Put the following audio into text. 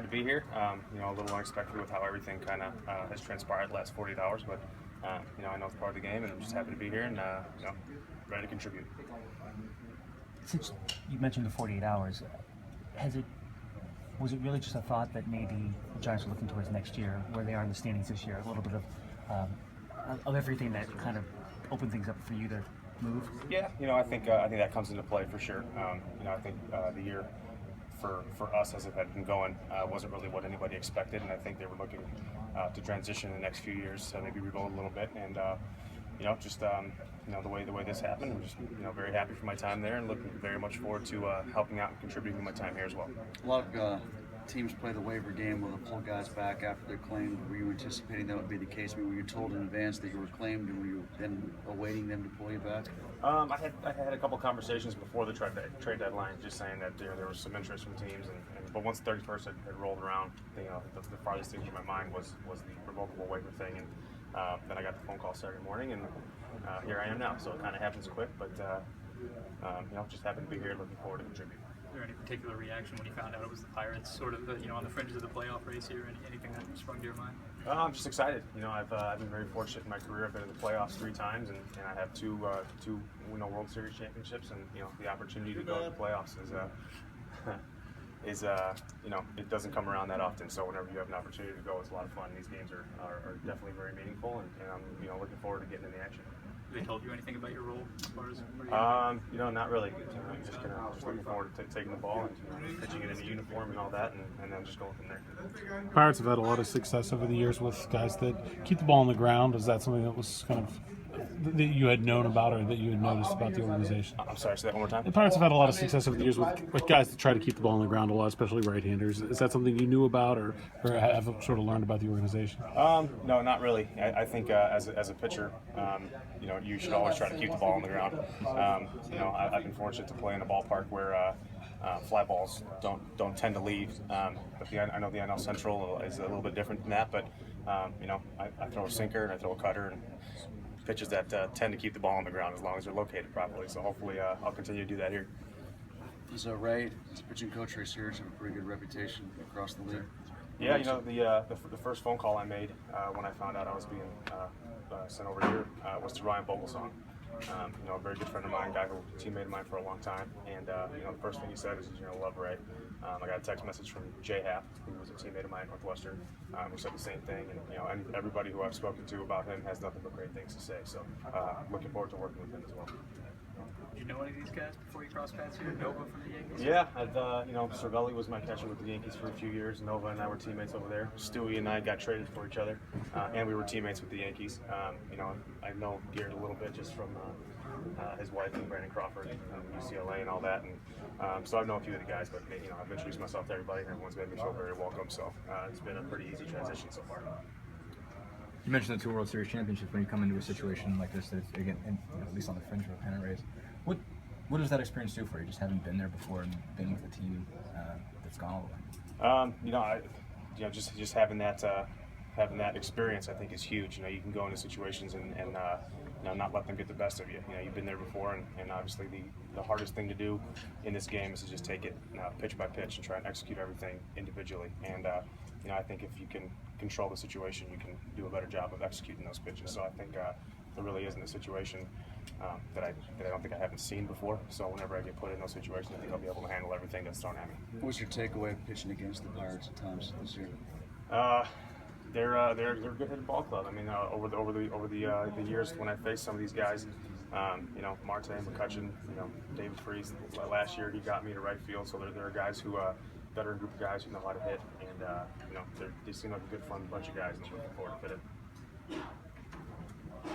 excited to be here. A little unexpected with how everything kind of has transpired the last 48 hours, but I know it's part of the game, and I'm just happy to be here and ready to contribute. Since you mentioned the 48 hours, was it really just a thought that maybe the Giants are looking towards next year, where they are in the standings this year, a little bit of everything that kind of opened things up for you to move? Yeah, I think that comes into play for sure. I think the year for us as it had been going wasn't really what anybody expected, and I think they were looking to transition in the next few years, maybe rebuild a little bit, and the way this happened, I'm just very happy for my time there, and looking very much forward to helping out and contributing to my time here as well. A lot of teams play the waiver game where they'll pull guys back after they're claimed. Were you anticipating that would be the case? Were you told in advance that you were claimed, and were you then awaiting them to pull you back? I had a couple conversations before the trade deadline, just saying that there was some interest from teams, but once the 31st had rolled around, the farthest thing in my mind was the revocable waiver thing, and then I got the phone call Saturday morning, and here I am now. So it kind of happens quick, but just happy to be here, looking forward to contributing. Was there any particular reaction when you found out it was the Pirates, sort of on the fringes of the playoff race here? Anything that sprung to your mind? I'm just excited. I've been very fortunate in my career. I've been in the playoffs 3 times, and I have two World Series championships, and the opportunity to go to the playoffs is it doesn't come around that often. So whenever you have an opportunity to go, it's a lot of fun. These games are definitely very meaningful, and I'm looking forward to getting in the action. They told you anything about your role as far as not really. Just looking forward to taking the ball and pitching it in a uniform and all that, and then just going from there. Pirates have had a lot of success over the years with guys that keep the ball on the ground. Is that something that was kind of that you had known about, or that you had noticed about the organization? I'm sorry, say that one more time. The Pirates have had a lot of success over the years with guys that try to keep the ball on the ground a lot, especially right-handers. Is that something you knew about, or have sort of learned about the organization? No, not really. I think as a pitcher, you should always try to keep the ball on the ground. I've been fortunate to play in a ballpark where fly balls don't tend to leave. But I know the NL Central is a little bit different than that. But I throw a sinker and I throw a cutter, and pitches that tend to keep the ball on the ground as long as they're located properly. So hopefully I'll continue to do that here. Is that right? As a pitching coach, Ray Sears have a pretty good reputation across the league. Yeah, the first phone call I made when I found out I was being sent over here was to Ryan Vogelsong. A very good friend of mine, guy who was a teammate of mine for a long time, and the first thing he said is, love Ray. I got a text message from Jay Happ, who was a teammate of mine at Northwestern, who said the same thing, and everybody who I've spoken to about him has nothing but great things to say. So looking forward to working with him as well. Did you know any of these guys before you crossed paths here? Nova from the Yankees? Yeah, Cervelli was my catcher with the Yankees for a few years. Nova and I were teammates over there. Stewie and I got traded for each other, and we were teammates with the Yankees. I know Garrett a little bit just from his wife and Brandon Crawford, UCLA and all that, and so I've known a few of the guys, but I've introduced myself to everybody, and everyone's made me feel very welcome. So it's been a pretty easy transition so far. You mentioned the 2 World Series championships. When you come into a situation like this, that again, at least on the fringe of a pennant race, what does that experience do for you? Just having been there before and been with a team that's gone all the way. Just having that experience, I think, is huge. You can go into situations and not let them get the best of you. You've been there before, and obviously the hardest thing to do in this game is to just take it pitch by pitch and try and execute everything individually. And I think if you can control the situation, you can do a better job of executing those pitches. So I think there really isn't a situation that I don't think I haven't seen before. So whenever I get put in those situations, I think I'll be able to handle everything that's thrown at me. What was your takeaway of pitching against the Pirates at times this year? They're a good-hitting ball club. I mean, over the years when I faced some of these guys, Marte, McCutcheon, David Freese. Last year he got me to right field. So there are guys who veteran group of guys who know how to hit, and they seem like a good, fun bunch of guys, and I'm looking forward to fit in.